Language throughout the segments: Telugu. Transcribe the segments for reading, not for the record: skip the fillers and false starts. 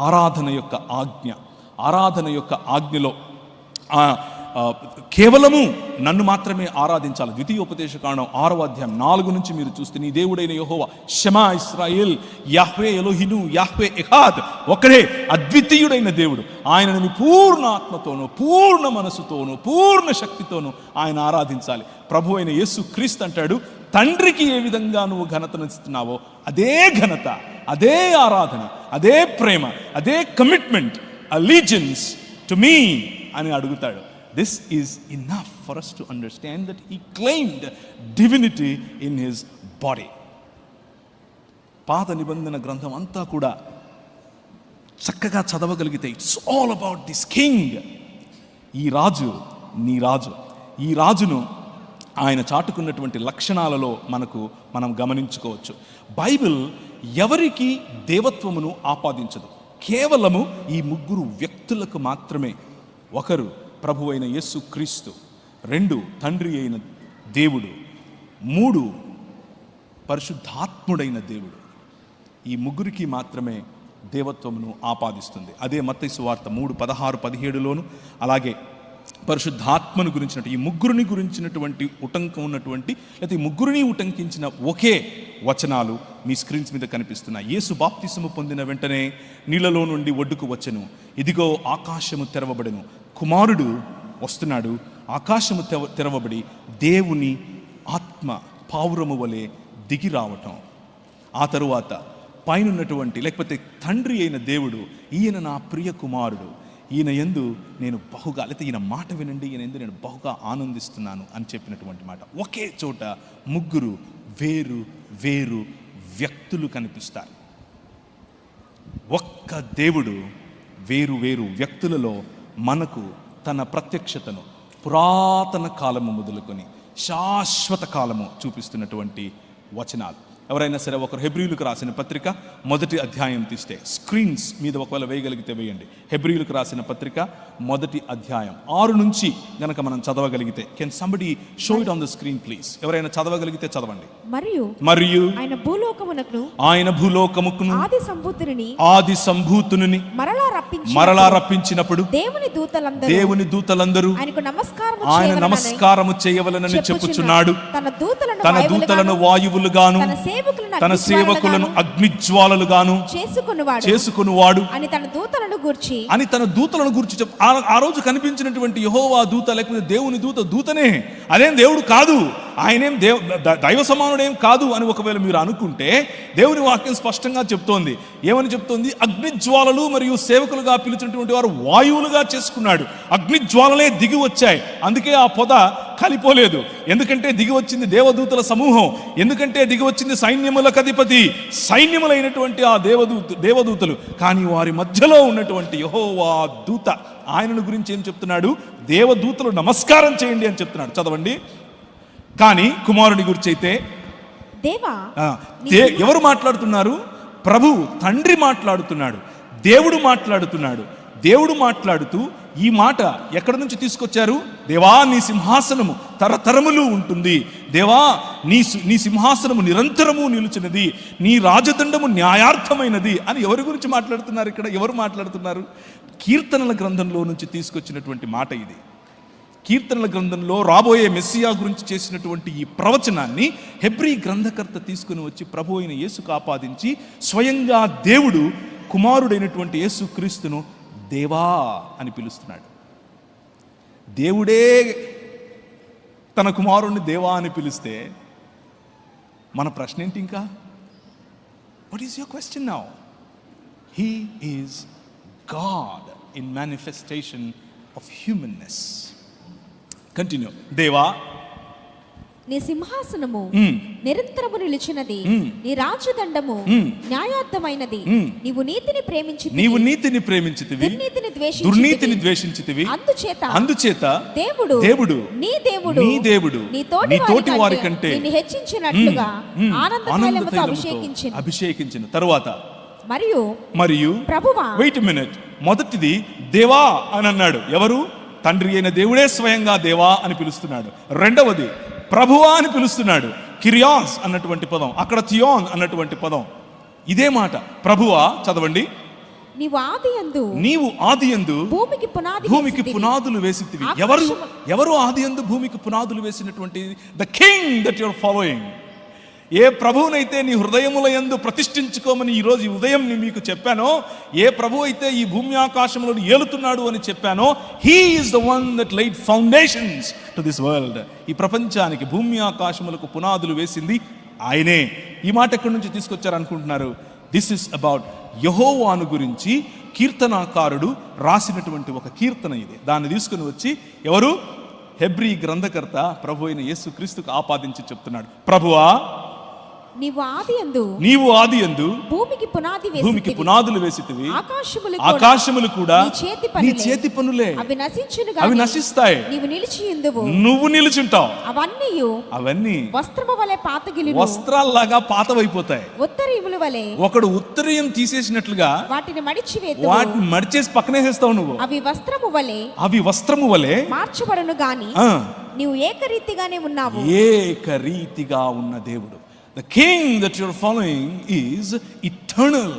ఆరాధన యొక్క ఆజ్ఞ. ఆరాధన యొక్క ఆజ్ఞలో కేవలము నన్ను మాత్రమే ఆరాధించాలి. ద్వితీయోపదేశకాండం 6వ అధ్యాయం 4 నుంచి మీరు చూస్తే, నీ దేవుడైన యెహోవా షమా ఇశ్రాయేల్ యాహ్వే ఎలోహిను యాహ్వే ఎహాద్, ఒకడే అద్వితీయుడైన దేవుడు. ఆయనను నీ పూర్ణ ఆత్మతోనూ పూర్ణ మనసుతోనూ పూర్ణ శక్తితోనూ ఆయన ఆరాధించాలి. ప్రభు అయిన యేసు క్రీస్తు అంటాడు, తండ్రికి ఏ విధంగా నువ్వు ఘనతనిస్తున్నావో అదే ఘనత, అదే ఆరాధన, అదే ప్రేమ, అదే కమిట్మెంట్, అలీజియన్స్ టు మీ అని అడుగుతాడు. This is enough for us to understand that he claimed divinity in his body. పాత నిబంధన గ్రంథం అంతా కూడా చక్కగా చదవగలిగితే it's all about this king. ఈ రాజు, నీ రాజు, ఈ రాజును ఆయన చాటుకున్నటువంటి లక్షణాలలో మనం గమనించుకోవచ్చు. బైబిల్ ఎవరికి దేవత్వమును ఆపాదించదు, కేవలము ఈ ముగ్గురు వ్యక్తులకు మాత్రమే. ఒకరు ప్రభు అయిన యేసు క్రీస్తు, 2 తండ్రి అయిన దేవుడు, 3 పరిశుద్ధాత్ముడైన దేవుడు. ఈ ముగ్గురికి మాత్రమే దేవత్వమును ఆపాదిస్తుంది. అదే మత్తయి సువార్త 3:16-17లోను, అలాగే పరిశుద్ధాత్మను గురించినట్టు ఈ ముగ్గురిని గురించినటువంటి ఉటంకం ఉన్నటువంటి, లేకపోతే ఈ ముగ్గురిని ఉటంకించిన ఒకే వచనాలు మీ స్క్రీన్స్ మీద కనిపిస్తున్నాయి. యేసు బాప్తిసము పొందిన వెంటనే నీళ్ళలో నుండి ఒడ్డుకు వచ్చెను, ఇదిగో ఆకాశము తెరవబడెను, కుమారుడు వస్తున్నాడు, ఆకాశము తెరవబడి దేవుని ఆత్మ పావురము వలె దిగి రావటం. ఆ తరువాత పైనున్నటువంటి, లేకపోతే తండ్రి అయిన దేవుడు, ఈయన నా ప్రియ కుమారుడు, ఈయన యందు నేను బహుగా, లేకపోతే ఈయన మాట వినండి, ఈయన యందు నేను బహుగా ఆనందిస్తున్నాను అని చెప్పినటువంటి మాట. ఒకే చోట ముగ్గురు వేరు వేరు వ్యక్తులు కనిపిస్తారు. ఒక్క దేవుడు వేరు వేరు వ్యక్తులలో మనకు తన ప్రత్యక్షతను పురాతన కాలము మొదలుకొని శాశ్వత కాలము చూపిస్తున్నటువంటి వచనాలు. ఎవరైనా సరే ఒకరు హెబ్రీయులకు రాసిన పత్రిక 1వ అధ్యాయం తీస్తే, స్క్రీన్స్ మీద ఒకవేళ వేయగలిగితే వేయండి. హెబ్రీయులకు రాసిన పత్రిక 1వ అధ్యాయం 6 నుంచి గనక మనం చదవగలిగితే, can somebody show it on the screen please? ఎవరైనా చదవగలిగితే చదవండి. మరియు ఆయన భూలోకముకును ఆది సంభూతుని మరలా రప్పించినప్పుడు దేవుని దూతలందరూ ఆయన నమస్కారము చేయవలనని చెప్పుచున్నాడు. తన దూతలను వాయువులుగాను తన సేవకులను అగ్నిజ్వాలలుగాను చేసుకొనువాడు అని తన దూతలను గూర్చి ఆ రోజు కనిపించినటువంటి యెహోవా దూత, లేకపోతే దేవుని దూతనే, అదేం దేవుడు కాదు, ఆయనేం దైవ సమానుడేం కాదు అని ఒకవేళ మీరు అనుకుంటే, దేవుని వాక్యం స్పష్టంగా చెప్తోంది. ఏమని చెప్తోంది? అగ్నిజ్వాలలు మరియు సేవకులుగా పిలిచినటువంటి వారు వాయువులుగా చేసుకున్నాడు. అగ్నిజ్వాలలే దిగి వచ్చాయి, అందుకే ఆ పొద కలిపోలేదు. ఎందుకంటే దిగి వచ్చింది దేవదూతల సమూహం, ఎందుకంటే దిగి వచ్చింది సైన్యములకు అధిపతి, సైన్యములైనటువంటి ఆ దేవదూతలు. కానీ వారి మధ్యలో ఉన్నటువంటి యెహోవా దూత, ఆయనను గురించి ఏం చెప్తున్నాడు? దేవదూతలు నమస్కారం చేయండి అని చెప్తున్నాడు. చదవండి. కానీ కుమారుని గురించి అయితే ఎవరు మాట్లాడుతున్నారు? ప్రభు తండ్రి మాట్లాడుతున్నాడు, దేవుడు మాట్లాడుతున్నాడు. దేవుడు మాట్లాడుతూ ఈ మాట ఎక్కడి నుంచి తీసుకొచ్చారు? దేవా నీ సింహాసనము తరతరములు ఉంటుంది, దేవా నీ సింహాసనము నిరంతరము నిలుచున్నది, నీ రాజదండము న్యాయార్థమైనది అని ఎవరి గురించి మాట్లాడుతున్నారు? ఇక్కడ ఎవరు మాట్లాడుతున్నారు? కీర్తనల గ్రంథంలో నుంచి తీసుకొచ్చినటువంటి మాట ఇది. కీర్తనల గ్రంథంలో రాబోయే మెస్సియా గురించి చేసినటువంటి ఈ ప్రవచనాన్ని హెబ్రీ గ్రంథకర్త తీసుకుని వచ్చి ప్రభు అయిన యేసుకు ఆపాదించి, స్వయంగా దేవుడు కుమారుడైనటువంటి యేసు క్రీస్తును దేవా అని పిలుస్తున్నాడు. దేవుడే తన కుమారుణ్ణి దేవా అని పిలిస్తే మన ప్రశ్న ఏంటి? ఇంకా what is your question now? He is God in manifestation of humanness. Continue. దేవా నీ సింహాసనము నిరంతరము నిలిచినది, నీ రాజదండము న్యాయార్థమైనది. నీవు నీతిని ప్రేమించితివి దుర్నీతిని ద్వేషించితివి. అందుచేత దేవుడు నీ దేవుడు నీ తోటి వారి కంటే నిన్ను హెచ్చించినట్లుగా ఆనందతైలముతో అభిషేకించిన. తరువాత మరియు ప్రభువా, వెయిట్ ఎ మినిట్. మొదటిది దేవా అని అన్నాడు. ఎవరు? తండ్రి అయిన దేవుడే స్వయంగా దేవా అని పిలుస్తున్నాడు. రెండవది ప్రభువా అని పిలుస్తున్నాడు. కిరియాస్ అన్నటువంటి పదం, అక్కడ థియోన్ అన్నటువంటి పదం, ఇదే మాట ప్రభువా. చదవండి. నీవు ఆదియందు భూమికి పునాదులు వేసితివి. ఎవరు ఆదియందు భూమికి పునాదులు వేసినటువంటి? The king that you are following. ఏ ప్రభువునైతే నీ హృదయముల యందు ప్రతిష్ఠించుకోమని ఈరోజు ఈ ఉదయం మీకు చెప్పానో, ఏ ప్రభు అయితే ఈ భూమి ఆకాశములను ఏలుతున్నాడు అని చెప్పానో, he is the one that laid foundations to this world. ఈ ప్రపంచానికి భూమి ఆకాశములకు పునాదులు వేసింది ఆయనే. ఈ మాట ఎక్కడి నుంచి తీసుకొచ్చారు అనుకుంటున్నారు? దిస్ ఇస్ అబౌట్ యెహోవాను గురించి కీర్తనాకారుడు రాసినటువంటి ఒక కీర్తన ఇది. దాన్ని తీసుకుని వచ్చి ఎవరు? హెబ్రీ గ్రంథకర్త ప్రభు అయిన యేసుక్రీస్తుకు ఆపాదించి చెప్తున్నాడు, ప్రభువా నీవు ఆదియందు భూమికి పునాదులు వేసితివి, ఆకాశములు కూడా నీ చేతి పనులే, అవి నశిస్తాయి, నువ్వు నిలుచుంటావు. అవన్నీ వస్త్రాల్లాగా పాతవైపోతాయి. ఒకడు ఉత్తరీయం తీసేసినట్లుగా వాటిని మడిచేసి పక్కనేసేస్తావు నువ్వు. అవి వస్త్రము వలె మార్చబడును గాని నీవు ఏకరీతిగానే ఉన్నావు. ఏకరీతిగా ఉన్న దేవుడు. The king that you're following is eternal.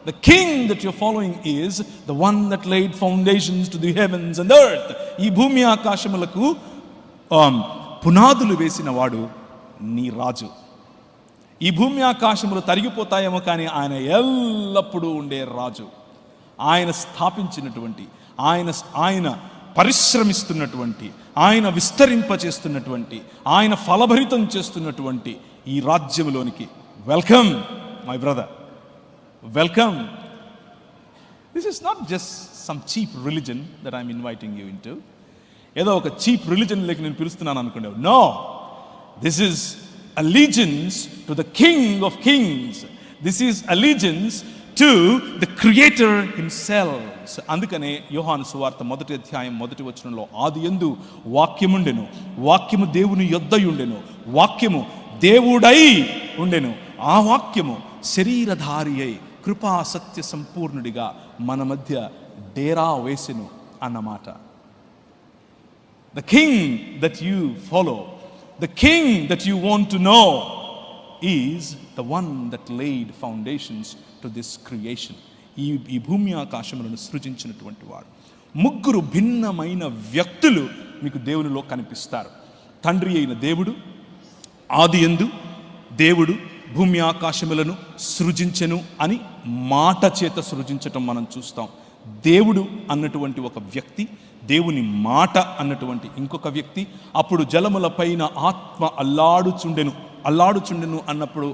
The king that you're following is the one that laid foundations to the heavens and earth. ఈ భూమి ఆకాశములకు పునాదులు వేసిన వాడు నీ రాజు. ఈ భూమి ఆకాశములు తరిగిపోతాయేమో కానీ ఆయన ఎల్లప్పుడూ ఉండే రాజు. ఆయన స్థాపించినటువంటి, ఆయన పరిశ్రమిస్తున్నటువంటి, ఆయన విస్తరింపచేస్తున్నటువంటి, ఆయన ఫలభరితం చేస్తున్నటువంటి ఈ రాజ్యంలోనికి welcome my brother, welcome. This is not just some cheap religion that I'm inviting you into. ఏదో ఒక చీప్ రిలిజన్ లేక నేను పిలుస్తున్నాను అనుకునేవు. No, this is allegiance to the king of kings. This is allegiance to the creator himself. అందుకనే యోహాను సువార్త 1వ అధ్యాయం 1వ వచనంలో ఆదియందు వాక్యముండెను, వాక్యము దేవుని యొద్దయుండెను, వాక్యము దేవుడై ఉండెను, ఆ వాక్యము శరీరధారి అయి కృపా సత్య సంపూర్ణుడిగా మన మధ్య డేరా వేసెను అన్నమాట. The king that you follow, the king that you want to know is the one that laid foundations to this creation. ఈ భూమి ఆకాశములను సృజించినటువంటి వాడు. ముగ్గురు భిన్నమైన వ్యక్తులు మీకు దేవునిలో కనిపిస్తారు. తండ్రి అయిన దేవుడు, ఆదియందు దేవుడు భూమి ఆకాశములను సృజించెను అని మాట చేత సృజించటం మనం చూస్తాం. దేవుడు అన్నటువంటి ఒక వ్యక్తి, దేవుని మాట అన్నటువంటి ఇంకొక వ్యక్తి. అప్పుడు జలముల పైన ఆత్మ అల్లాడుచుండెను అన్నప్పుడు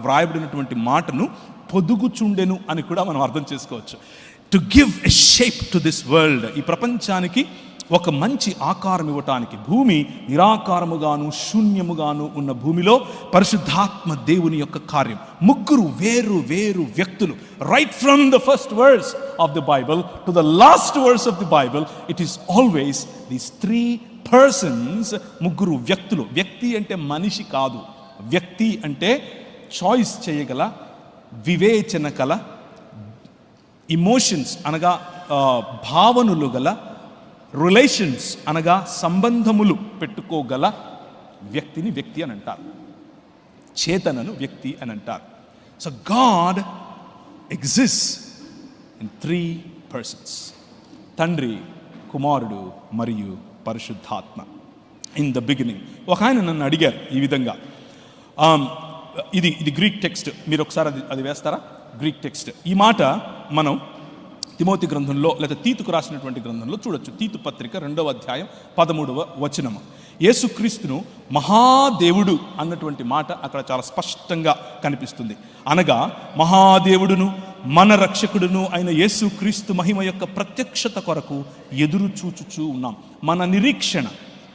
వ్రాయబడినటువంటి మాటను పొదుగుచుండెను అని కూడా మనం అర్థం చేసుకోవచ్చు. To give a shape to this world. ఈ ప్రపంచానికి ఒక మంచి ఆకారం ఇవ్వటానికి, భూమి నిరాకారముగాను శూన్యముగాను ఉన్న భూమిలో పరిశుద్ధాత్మ దేవుని యొక్క కార్యం. ముగ్గురు వేరు వేరు వ్యక్తులు. Right from the first verse of the Bible to the last verse of the Bible, it is always these 3 persons. ముగ్గురు వ్యక్తులు. వ్యక్తి అంటే మనిషి కాదు. వ్యక్తి అంటే చాయిస్ చేయగల, వివేచన కల, ఇమోషన్స్ అనగా భావనలు గల, రిలేషన్స్ అనగా సంబంధములు పెట్టుకోగల వ్యక్తిని వ్యక్తి అని అంటారు. చేతనను వ్యక్తి అని అంటారు. So God exists in 3 persons. తండ్రి, కుమారుడు మరియు పరిశుద్ధాత్మ. In the beginning. ఒక ఆయన నన్ను అడిగారు ఈ విధంగా, ఇది గ్రీక్ టెక్స్ట్, మీరు ఒకసారి అది వేస్తారా? Greek text. ఈ మాట మనం తిమోతి గ్రంథంలో లేదా తీతుకు రాసినటువంటి గ్రంథంలో చూడొచ్చు. తీతు పత్రిక 2వ అధ్యాయం 13వ వచనము. యేసుక్రీస్తును మహాదేవుడు అన్నటువంటి మాట అక్కడ చాలా స్పష్టంగా కనిపిస్తుంది. అనగా మహాదేవుడును మన రక్షకుడును అయిన యేసుక్రీస్తు మహిమ యొక్క ప్రత్యక్షత కొరకు ఎదురు చూచుచూ ఉన్నాం. మన నిరీక్షణ,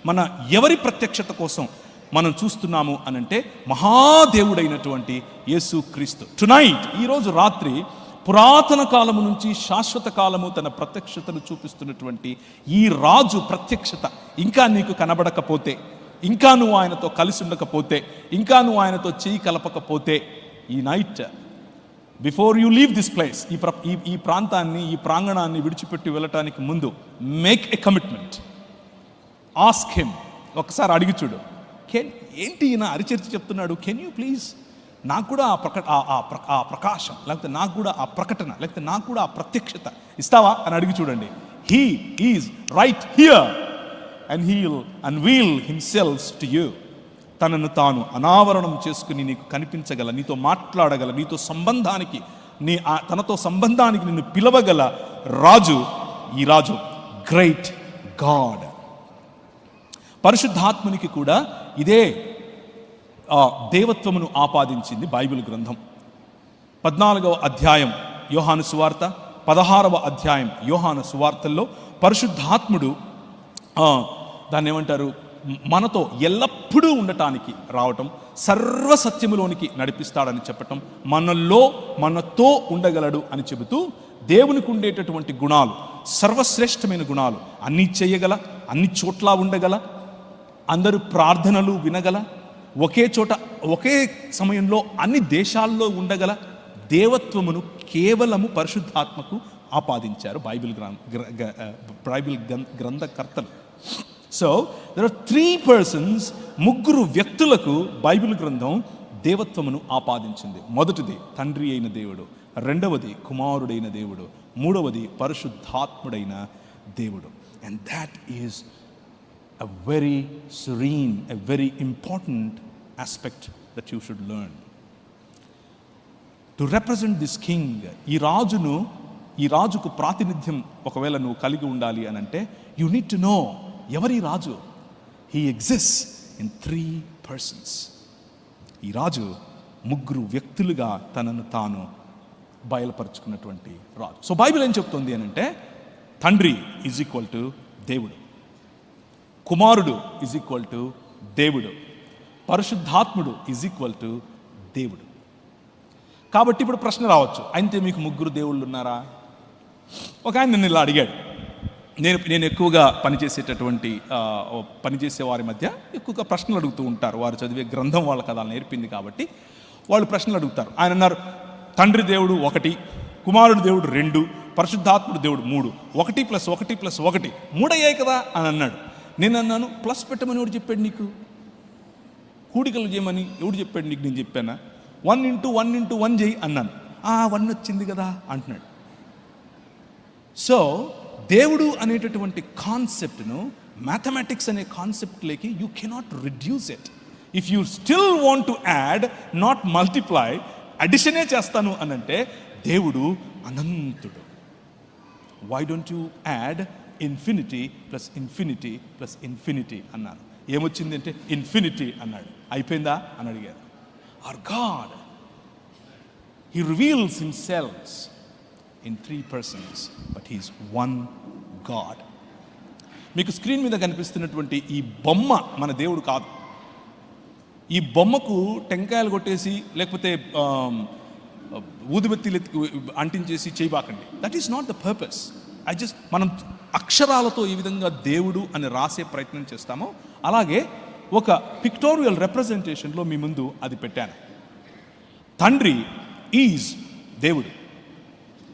మన ఎవరి ప్రత్యక్షత కోసం మనం చూస్తున్నాము అనంటే మహాదేవుడైనటువంటి యేసుక్రీస్తు. టునైట్, ఈరోజు రాత్రి, పురాతన కాలము నుంచి శాశ్వత కాలము తన ప్రత్యక్షతను చూపిస్తున్నటువంటి ఈ రాజు ప్రత్యక్షత ఇంకా నీకు కనబడకపోతే, ఇంకా నువ్వు ఆయనతో కలిసి ఉండకపోతే, ఇంకా నువ్వు ఆయనతో చేయి కలపకపోతే, ఈ night before you leave this place, ఈ ప్రాంతాన్ని, ఈ ప్రాంగణాన్ని విడిచిపెట్టి వెళ్ళటానికి ముందు make a commitment. Ask him. ఒకసారి అడిగి చూడు, ఏంటి ఈయన అరిచర్చి చెప్తున్నాడు, కెన్ యూ ప్లీజ్ నాకు కూడా ఆ ప్రకాశం, లేకపోతే నాకు కూడా ఆ ప్రకటన, లేకపోతే నాకు కూడా ఆ ప్రత్యక్షత ఇస్తావా అని అడిగి చూడండి. He is right here and he will unveil himself to you. తనను తాను అనావరణం చేసుకుని నీకు కనిపించగల, నీతో మాట్లాడగల, నీతో సంబంధానికి తనతో సంబంధానికి నిన్ను పిలవగల రాజు ఈ రాజు, గ్రేట్ గాడ్. పరిశుద్ధాత్మనికి కూడా ఇదే దేవత్వమును ఆపాదించింది బైబిల్ గ్రంథం. 14వ అధ్యాయం యోహాను సువార్త, 16వ అధ్యాయం యోహాను సువార్తల్లో పరిశుద్ధాత్ముడు దాన్ని ఏమంటారు, మనతో ఎల్లప్పుడూ ఉండటానికి రావటం, సర్వసత్యములోనికి నడిపిస్తాడని చెప్పటం, మనతో ఉండగలడు అని చెబుతూ దేవునికి ఉండేటటువంటి గుణాలు, సర్వశ్రేష్టమైన గుణాలు, అన్నీ చేయగల, అన్ని చోట్ల ఉండగల, అందరూ ప్రార్థనలు వినగల, ఒకే చోట ఒకే సమయంలో అన్ని దేశాల్లో ఉండగల దేవత్వమును కేవలము పరిశుద్ధాత్మకు ఆపాదించారు బైబిల్ గ్రంథకర్తలు. సో దెర్ ఆర్ 3 persons, 3 వ్యక్తులకు బైబిల్ గ్రంథం దేవత్వమును ఆపాదించింది. మొదటిది తండ్రి అయిన దేవుడు, రెండవది కుమారుడైన దేవుడు, మూడవది పరిశుద్ధాత్ముడైన దేవుడు. And that is a very serene, a very important aspect that you should learn. To represent this king, ఈ రాజుకు ప్రాతినిధ్యం ఒకవేళ నువ్వు కలిగి ఉండాలి అని అంటే, you need to know ఎవరి రాజు. He exists in 3 persons. ఈ రాజు 3 వ్యక్తులుగా తనను తాను బయలుపరుచుకున్నటువంటి రాజు. సో బైబిల్ ఏం చెప్తుంది అని అంటే, తండ్రి ఈజ్ ఈక్వల్ టు దేవుడు, కుమారుడు ఈజ్ ఈక్వల్ టు దేవుడు, పరిశుద్ధాత్ముడు ఈజ్ ఈక్వల్ టు దేవుడు. కాబట్టి ఇప్పుడు ప్రశ్న రావచ్చు, అయితే మీకు 3 దేవుళ్ళు ఉన్నారా? ఒక ఆయన నన్ను ఇలా అడిగాడు. నేను ఎక్కువగా పనిచేసే వారి మధ్య ఎక్కువగా ప్రశ్నలు అడుగుతూ ఉంటారు. వారు చదివే గ్రంథం వాళ్ళకి అలా నేర్పింది కాబట్టి వాళ్ళు ప్రశ్నలు అడుగుతారు. ఆయన అన్నారు, తండ్రి దేవుడు 1, కుమారుడు దేవుడు 2, పరిశుద్ధాత్ముడు దేవుడు 3, 1 + 1 + 1 3 అయ్యాయి కదా అని అన్నాడు. నేను అన్నాను, ప్లస్ పెట్టమని ఎవడు చెప్పాడు నీకు? కూడికలు చేయమని ఎవడు చెప్పాడు నీకు? నేను చెప్పానా? 1 × 1 × 1 చేయి అన్నాను. 1 వచ్చింది కదా అంటున్నాడు. సో దేవుడు అనేటటువంటి కాన్సెప్ట్ను మ్యాథమెటిక్స్ అనే కాన్సెప్ట్లోకి you cannot reduce it. If you still want to add, not multiply, అడిషనే చేస్తాను అనంటే దేవుడు అనంతుడు. Why don't you add infinity plus infinity plus infinity అన్నాను. ఏమొచ్చింది అంటే ఇన్ఫినిటీ అన్నాడు. అయిపోయిందా అని అడిగారు. Our God, He reveals Himself in 3 persons, but He is one God. మీకు స్క్రీన్ మీద కనిపిస్తున్నటువంటి ఈ బొమ్మ మన దేవుడు కాదు. ఈ బొమ్మకు టెంకాయలు కొట్టేసి లేకపోతే ఊదిబత్తీలు అంటించేసి చేయబాకండి. That is not the purpose. మనం అక్షరాలతో ఈ విధంగా దేవుడు అని రాసే ప్రయత్నం చేస్తామో అలాగే ఒక పిక్టోరియల్ రిప్రజెంటేషన్లో మీ ముందు అది పెట్టాను. తండ్రి ఈజ్ దేవుడు,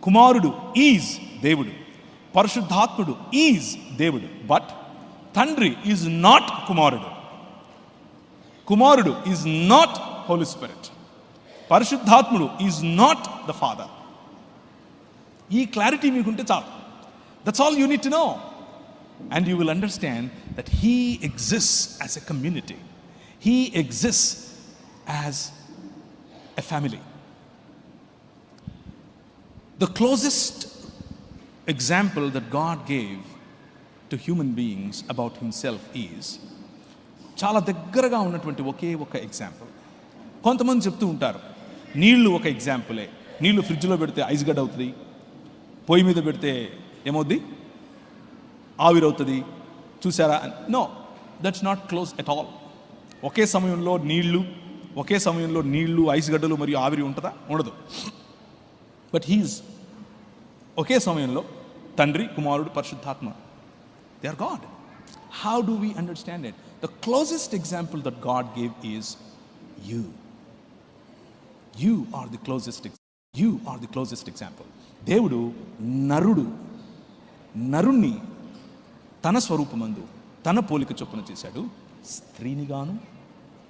కుమారుడు ఈజ్ దేవుడు, పరిశుద్ధాత్ముడు ఈజ్ దేవుడు. బట్ తండ్రి ఈజ్ నాట్ కుమారుడు, కుమారుడు ఈజ్ నాట్ హోలీ స్పిరిట్, పరిశుద్ధాత్ముడు ఈజ్ నాట్ ద ఫాదర్. ఈ క్లారిటీ మీకుంటే చాలు. That's all you need to know. And you will understand that He exists as a community. He exists as a family. The closest example that God gave to human beings about Himself is, చాలా దగ్గరగా ఉన్నటువంటి ఒకే ఒక ఎగ్జాంపుల్. కొంతమంది చెప్తూ ఉంటారు, నీళ్లు ఒక ఎగ్జాంపులే. నీళ్లు ఫ్రిడ్జ్లో పెడితే ఐస్ గడ్డ అవుతుంది, పొయ్యి మీద పెడితే ఏమవుద్ది? ఆవిరవుతుంది. చూసారా? No, that's not close at all. ఒకే సమయంలో నీళ్లు ఐస్ గడ్డలు మరియు ఆవిరి ఉంటుందా? ఉండదు. బట్ హీఈస్ ఒకే సమయంలో తండ్రి, కుమారుడు, పరిశుద్ధాత్మ. They are God. How do we understand it? The closest example that God gave is you. You are the closest example. దేవుడు నరుణ్ణి తన స్వరూపమందు తన పోలిక చొప్పున చేశాడు, స్త్రీనిగాను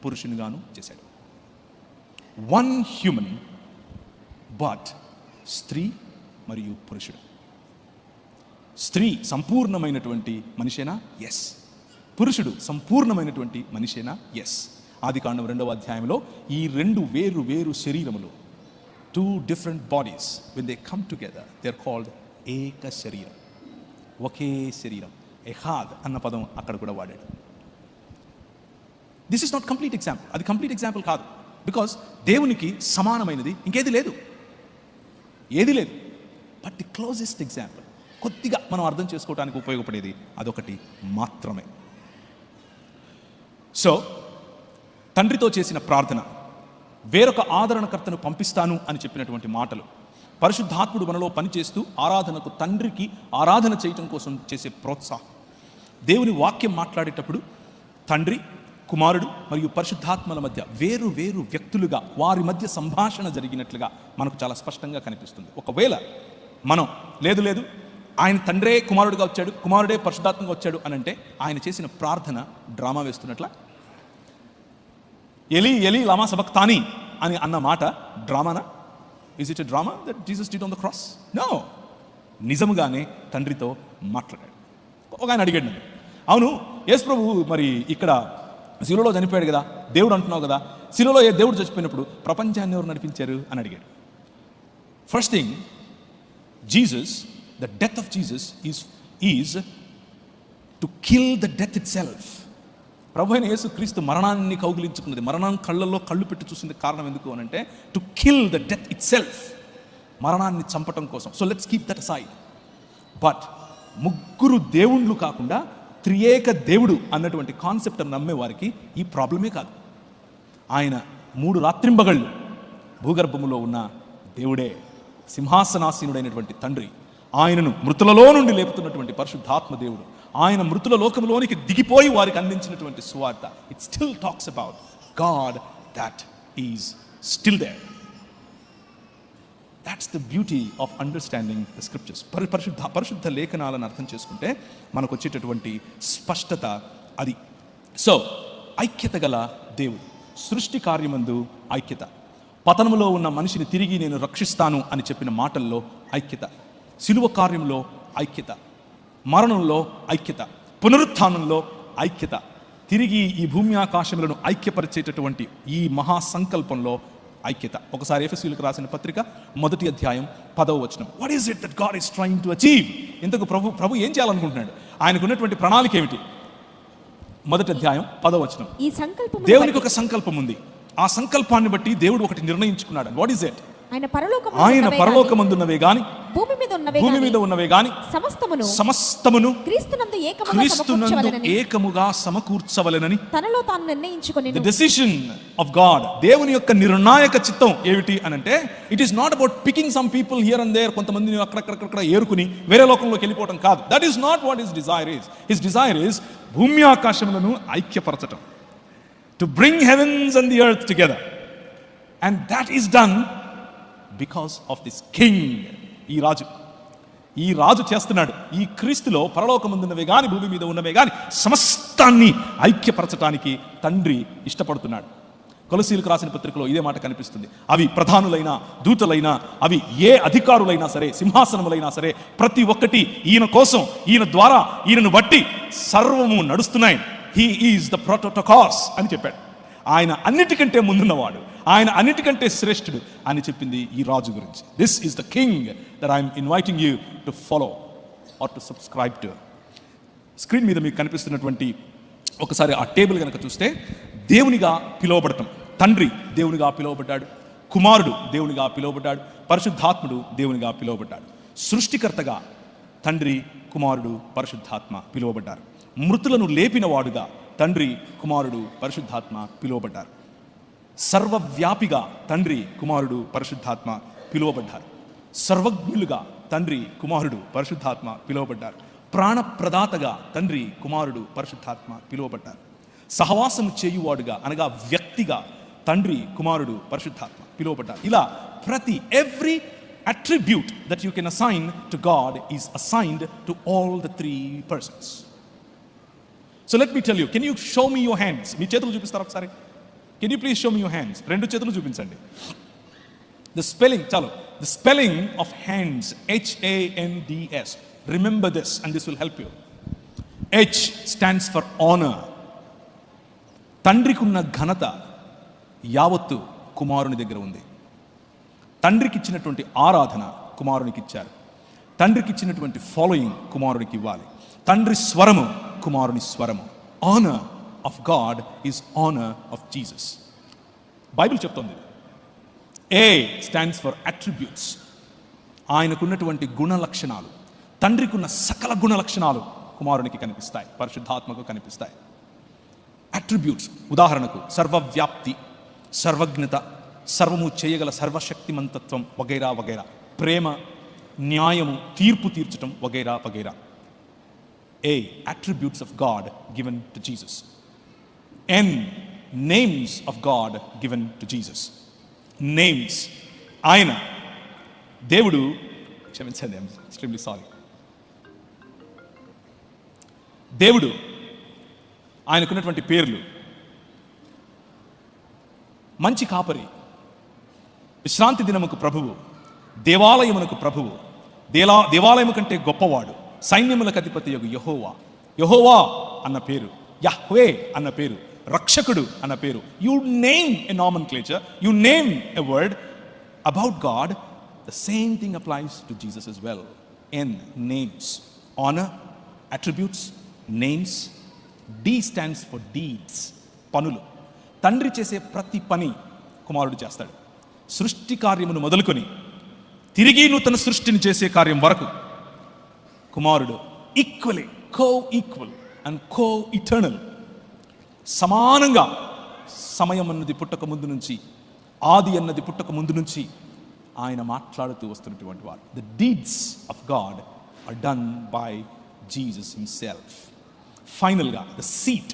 పురుషునిగాను చేశాడు. వన్ హ్యూమన్, బట్ స్త్రీ మరియు పురుషుడు. స్త్రీ సంపూర్ణమైనటువంటి మనిషేనా? ఎస్. పురుషుడు సంపూర్ణమైనటువంటి మనిషేనా? ఎస్. ఆదికాండం 2వ అధ్యాయంలో ఈ రెండు వేరు వేరు శరీరములు, 2 different bodies, when they come together, they are called ఏక శరీరం, ఒకే శరీరం. ఎహాద్ అన్న పదం అక్కడ కూడా వాడాడు. This is not complete example, అది కంప్లీట్ ఎగ్జాంపుల్ కాదు. బికాస్ దేవునికి సమానమైనది ఇంకేది లేదు, ఏది లేదు. బట్ ది క్లోజెస్ట్ ఎగ్జాంపుల్, కొద్దిగా మనం అర్థం చేసుకోవడానికి ఉపయోగపడేది అదొకటి మాత్రమే. సో తండ్రితో చేసిన ప్రార్థన, వేరొక ఆదరణకర్తను పంపిస్తాను అని చెప్పినటువంటి మాటలు, పరిశుద్ధాత్ముడు మనలో పనిచేస్తూ ఆరాధనకు, తండ్రికి ఆరాధన చేయటం కోసం చేసే ప్రోత్సాహం, దేవుని వాక్యం మాట్లాడేటప్పుడు తండ్రి, కుమారుడు మరియు పరిశుద్ధాత్మల మధ్య వేరు వేరు వ్యక్తులుగా వారి మధ్య సంభాషణ జరిగినట్లుగా మనకు చాలా స్పష్టంగా కనిపిస్తుంది. ఒకవేళ మనం లేదు ఆయన తండ్రే కుమారుడుగా వచ్చాడు, కుమారుడే పరిశుద్ధాత్మగా వచ్చాడు అని అంటే ఆయన చేసిన ప్రార్థన డ్రామా వేస్తున్నట్లా? ఎలి ఎలి లమా సబక్తాని అని అన్న మాట డ్రామానా? Is it a drama that Jesus did on the cross? No. నిజముగానే తండ్రితో మాట్లాడాడు. ఒక ఆయన అడిగాడు నన్ను, అవును యేసు ప్రభువు మరి ఇక్కడ శిలువలో చనిపోయాడు కదా, దేవుడు అంటున్నావు కదా, శిలువలో ఏ దేవుడు చచ్చిపోయినప్పుడు ప్రపంచాన్ని ఎవరు నడిపించారు అని అడిగాడు. First thing, Jesus, the death of Jesus is to kill the death itself. ప్రభు అయిన యేసు క్రీస్తు మరణాన్ని కౌగిలించుకున్నది, మరణం కళ్ళల్లో కళ్ళు పెట్టి చూసింది కారణం ఎందుకు అని అంటే to kill the death it self, మరణాన్ని చంపటం కోసం. So let's keep that aside. But ముగ్గురు దేవుళ్ళు కాకుండా త్రియేక దేవుడు అన్నటువంటి కాన్సెప్ట్ నమ్మే వారికి ఈ ప్రాబ్లమే కాదు. ఆయన 3 రాత్రింబగళ్ళు భూగర్భములో ఉన్న దేవుడే, సింహాసనాసీనుడైనటువంటి తండ్రి, ఆయనను మృతులలో నుండి లేపుతున్నటువంటి పరిశుద్ధాత్మ దేవుడు, ఆయన మృతుల లోకంలోనికి దిగిపోయి వారికి అందించినటువంటి సువార్త. It still talks about God that is still there. That's the beauty of understanding the scriptures. పరిశుద్ధ లేఖనాలను అర్థం చేసుకుంటే మనకు వచ్చేటటువంటి స్పష్టత అది. సో ఐక్యత గల దేవుడు, సృష్టి కార్యమందు ఐక్యత, పతనములో ఉన్న మనిషిని తిరిగి నేను రక్షిస్తాను అని చెప్పిన మాటల్లో ఐక్యత, శిలువ కార్యంలో ఐక్యత, మరణంలో ఐక్యత, పునరుత్థానంలో ఐక్యత, తిరిగి ఈ భూమి ఆకాశములను ఐక్యపరిచేటటువంటి ఈ మహాసంకల్పంలో ఐక్యత. ఒకసారి ఎఫెసీయులకు రాసిన పత్రిక 1వ అధ్యాయం 10వ వచనం. What is it that God is trying to achieve? ఇంతకు ప్రభు ఏం చేయాలనుకుంటున్నాడు? ఆయనకు ఉన్నటువంటి ప్రణాళిక ఏమిటి? 1వ అధ్యాయం 10వ వచనం. ఈ సంకల్పం, దేవునికి ఒక సంకల్పం ఉంది. ఆ సంకల్పాన్ని బట్టి దేవుడు ఒకటి నిర్ణయించుకున్నాడు. What is it? ఆయన పరలోకమందున్నవే గాని భూమి మీద ఉన్నవే గాని సమస్తమును క్రీస్తునందు ఏకముగా సమకూర్చవలెనని తనలో తాను నిర్ణయించుకొని. ది డెసిషన్ ఆఫ్ గాడ్, దేవుని యొక్క నిర్ణాయక చిత్తం ఏమిటి అనంటే it is not about picking some people here and there, కొంతమందిని అక్కడక్కడ ఏరుకుని వేరే లోకంలోకి వెళ్ళిపోవడం కాదు. That is not what his desire is. His desire is భూమి ఆకాశములను ఐక్యపరచటం, to bring heavens and the earth together. And that is done because of this king. ఈ రాజు చేస్తున్నాడు. ఈ క్రీస్తులో పరలోకమందున్నవే గాని భూమి మీద ఉన్నవే గాని సమస్తాన్ని ఐక్యపరచడానికి తండ్రి ఇష్టపడుతున్నాడు. కొలసీలకు రాసిన పత్రికలో ఇదే మాట కనిపిస్తుంది. అవి ప్రధానులైనా, దూతలైనా, అవి ఏ అధికారులైనా సరే, సింహాసనములైనా సరే, ప్రతి ఒక్కటి ఈయన కోసం, ఈయన ద్వారా, ఈయనను బట్టి సర్వము నడుస్తున్నాయి. హీ ఈజ్ ద ప్రోటోకాస్ అని చెప్పాడు. ఆయన అన్నిటికంటే ముందున్నవాడు, ఆయన అన్నిటికంటే శ్రేష్ఠుడు అని చెప్పింది ఈ రాజు గురించి. This is the king that I'm inviting you to follow are to subscribe to. Screen మీద మీకు కనిపిస్తున్నటువంటి ఒకసారి ఆ టేబుల్ కనుక చూస్తే, దేవునిగా పిలువబడటం, తండ్రి దేవునిగా పిలువబడ్డాడు, కుమారుడు దేవునిగా పిలువబడ్డాడు, పరిశుద్ధాత్ముడు దేవునిగా పిలువబడ్డాడు. సృష్టికర్తగా తండ్రి, కుమారుడు, పరిశుద్ధాత్మ పిలువబడ్డారు. మృతులను లేపిన వాడుగా తండ్రి, కుమారుడు, పరిశుద్ధాత్మ పిలువబడ్డారు. సర్వవ్యాపిగా తండ్రి, కుమారుడు, పరిశుద్ధాత్మ పిలువబడ్డారు. సర్వజ్ఞులుగా తండ్రి, కుమారుడు, పరిశుద్ధాత్మ పిలువబడ్డారు. ప్రాణప్రదాతగా తండ్రి, కుమారుడు, పరిశుద్ధాత్మ పిలువబడ్డారు. సహవాసము చేయువాడుగా అనగా వ్యక్తిగా తండ్రి, కుమారుడు, పరిశుద్ధాత్మ పిలువబడ్డారు. ఇలా ప్రతి every attribute that you can assign to God is assigned to all the 3 persons. So let me tell you, can you show me your hands? మీ చేతులు చూపిస్తారా ఒకసారి? Can you please show me your hands? 2 చేతులు చూపించండి. ద స్పెల్లింగ్ చాలు. The spelling of hands HANDS. Remember this and this will help you. H stands for honour. తండ్రికి ఉన్న ఘనత యావత్తు కుమారుని దగ్గర ఉంది. తండ్రికి ఇచ్చినటువంటి ఆరాధన కుమారునికి ఇచ్చారు. తండ్రికి ఇచ్చినటువంటి ఫాలోయింగ్ కుమారునికి ఇవ్వాలి. తండ్రి స్వరము కుమారుని స్వరము. Honour of God is honour of Jesus. Bible చెప్తోంది. A stands for attributes. ఆయనకున్నటువంటి గుణ లక్షణాలు, తండ్రికి ఉన్న సకల గుణ లక్షణాలు కుమారునికి కనిపిస్తాయి, పరిశుద్ధాత్మకు కనిపిస్తాయి. అట్రిబ్యూట్స్ ఉదాహరణకు సర్వవ్యాప్తి, సర్వజ్ఞత, సర్వము చేయగల సర్వశక్తిమంతత్వం వగైరా వగైరా, ప్రేమ, న్యాయము, తీర్పు తీర్చటం వగైరా వగైరా. A attributes of God given to Jesus. N names of God given to Jesus. Names. ఆయన దేవుడు, క్షమించండి, ఐఎమ్ ఎక్స్ట్రీమ్లీ సారీ. దేవుడు ఆయనకున్నటువంటి పేర్లు: మంచి కాపరి, విశ్రాంతి దినముకు ప్రభువు, దేవాలయమునకు ప్రభువు, దేవాలయము కంటే గొప్పవాడు, సైన్యములకు అధిపతి యొక్క యెహోవా. యెహోవా అన్న పేరు, యహ్వే అన్న పేరు, రక్షకుడు అన్న పేరు. You name a నామన్క్లేచర్, you name a word about God, the same thing applies to Jesus as well. N names, honour, attributes, names. D stands for deeds, పనులు. తండ్రి చేసే ప్రతి పని కుమారుడు చేస్తాడు. సృష్టి కార్యమును మొదలుకొని తిరిగి నూతన సృష్టిని చేసే కార్యం వరకు కుమారుడు ఈక్వలీ కో-ఈక్వల్ అండ్ కో-ఇటర్నల్, సమానంగా సమయం అన్నది పుట్టక ముందు నుంచి, ఆది అన్నది పుట్టక ముందు నుంచి ఆయన మాట్లాడుతూ వస్తున్నటువంటి వారు. The deeds of God are done by Jesus himself. ఫైనల్గా the seat,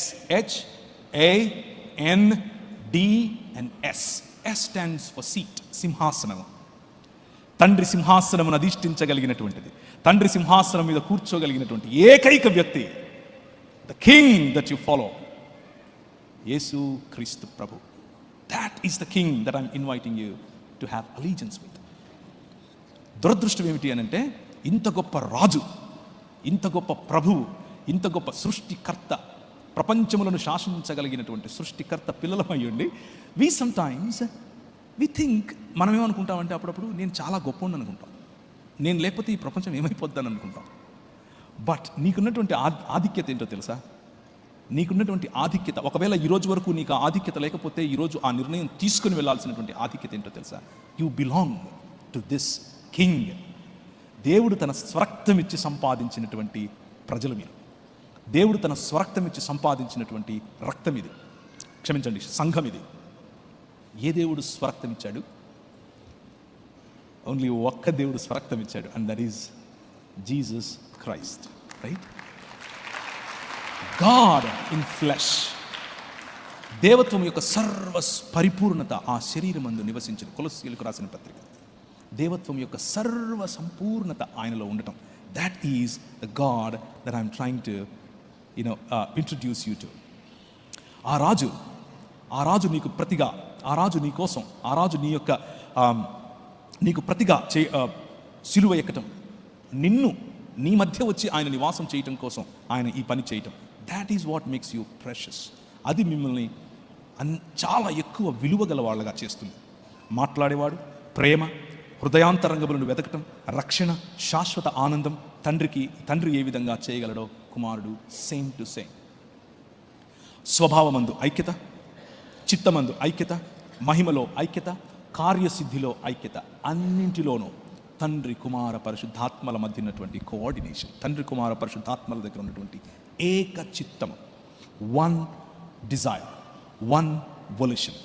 SHAND S stands for seat, సింహాసనం. తండ్రి సింహాసనమును అధిష్ఠించగలిగినటువంటిది, తండ్రి సింహాసనం మీద కూర్చోగలిగినటువంటి ఏకైక వ్యక్తి, the king that you follow, యేసు క్రీస్తు ప్రభు. That is the king that I'm inviting you to have allegiance with. దురదృష్టం ఏమిటి అని అంటే, ఇంత గొప్ప రాజు, ఇంత గొప్ప ప్రభువు, ఇంత గొప్ప సృష్టికర్త, ప్రపంచములను శాసించగలిగినటువంటి సృష్టికర్త పిల్లలమయ్యండి, వి సమ్టైమ్స్ వి థింక్, మనం ఏమనుకుంటామంటే అప్పుడప్పుడు నేను చాలా గొప్ప అనుకుంటాం, నేను లేకపోతే ఈ ప్రపంచం ఏమైపోద్దని అనుకుంటాం. బట్ నీకున్నటువంటి ఆధిక్యత ఏంటో తెలుసా? నీకున్నటువంటి ఆధిక్యత, ఒకవేళ ఈరోజు వరకు నీకు ఆ ఆధిక్యత లేకపోతే ఈరోజు ఆ నిర్ణయం తీసుకుని వెళ్ళాల్సినటువంటి ఆధిక్యత ఏంటో తెలుసా? You belong to this king. దేవుడు తన స్వరక్తం ఇచ్చి సంపాదించినటువంటి ప్రజలు మీరు. దేవుడు తన స్వరక్తం ఇచ్చి సంపాదించినటువంటి రక్తం ఇది, క్షమించండి, సంఘం ఇది. ఏ దేవుడు స్వరక్తం ఇచ్చాడు? ఓన్లీ ఒక్క దేవుడు స్వరక్తం ఇచ్చాడు, and that is Jesus Christ, right? God in flesh. దేవత్వం యొక్క సర్వ పరిపూర్ణత ఆ శరీరమందు నివసించిన, కొలస్సీలకు రాసిన పత్రిక. దేవత్వం యొక్క సర్వ సంపూర్ణత ఆయనలో ఉండటం, that is the God that I'm trying to introduce you to. ఆ రాజు నీకు ప్రతిగా, ఆ రాజు నీ కోసం, ఆ రాజు నీ యొక్క నీకు ప్రతిగా సిలువ ఎక్కటం, నిన్ను నీ మధ్య వచ్చి ఆయన నివాసం చేయటం కోసం ఆయన ఈ పని చేయటం, that is what makes you precious. అది మిమ్మల్ని చాలా ఎక్కువ విలువ గల వాళ్ళగా చేస్తుంది. మాట్లాడేవాడు, ప్రేమ, హృదయాంతరంగములను వెతకటం, రక్షణ, శాశ్వత ఆనందం, తండ్రి ఏ విధంగా చేయగలడో కుమారుడు సేమ్ టు సేమ్. స్వభావమందు ఐక్యత, చిత్తమందు ఐక్యత, మహిమలో ఐక్యత, కార్యసిద్ధిలో ఐక్యత, అన్నింటిలోనూ తండ్రి కుమార పరిశుద్ధాత్మల మధ్య ఉన్నటువంటి కోఆర్డినేషన్, తండ్రి కుమార పరిశుద్ధాత్మల దగ్గర ఉన్నటువంటి ఏక చిత్తం, one desire, one volition,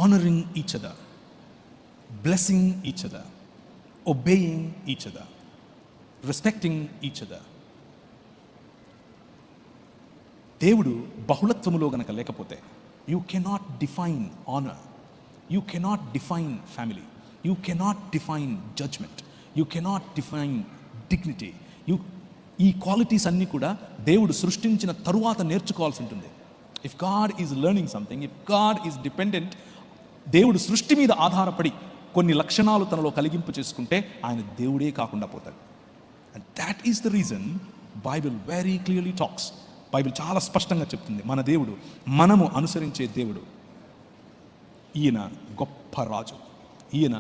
honouring each other, blessing each other, obeying each other, respecting each other. దేవుడు బహుళత్వములో గనక లేకపోతే you cannot define honour, you cannot define family, you cannot define judgement, you cannot define dignity. ఈ క్వాలిటీస్ అన్నీ కూడా దేవుడు సృష్టించిన తరువాత నేర్చుకోవాల్సి ఉంటుంది. If God is learning something, if God is dependent, దేవుడు సృష్టి మీద ఆధారపడి కొన్ని లక్షణాలు తనలో కలిగింపు చేసుకుంటే ఆయన దేవుడే కాకుండా పోతాడు. And that is the reason Bible very clearly talks. Bible చాలా స్పష్టంగా చెప్తుంది మన దేవుడు, మనము అనుసరించే దేవుడు, ఈయన గొప్ప రాజు, ఈయన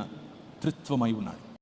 త్రిత్వమై ఉన్నాడు.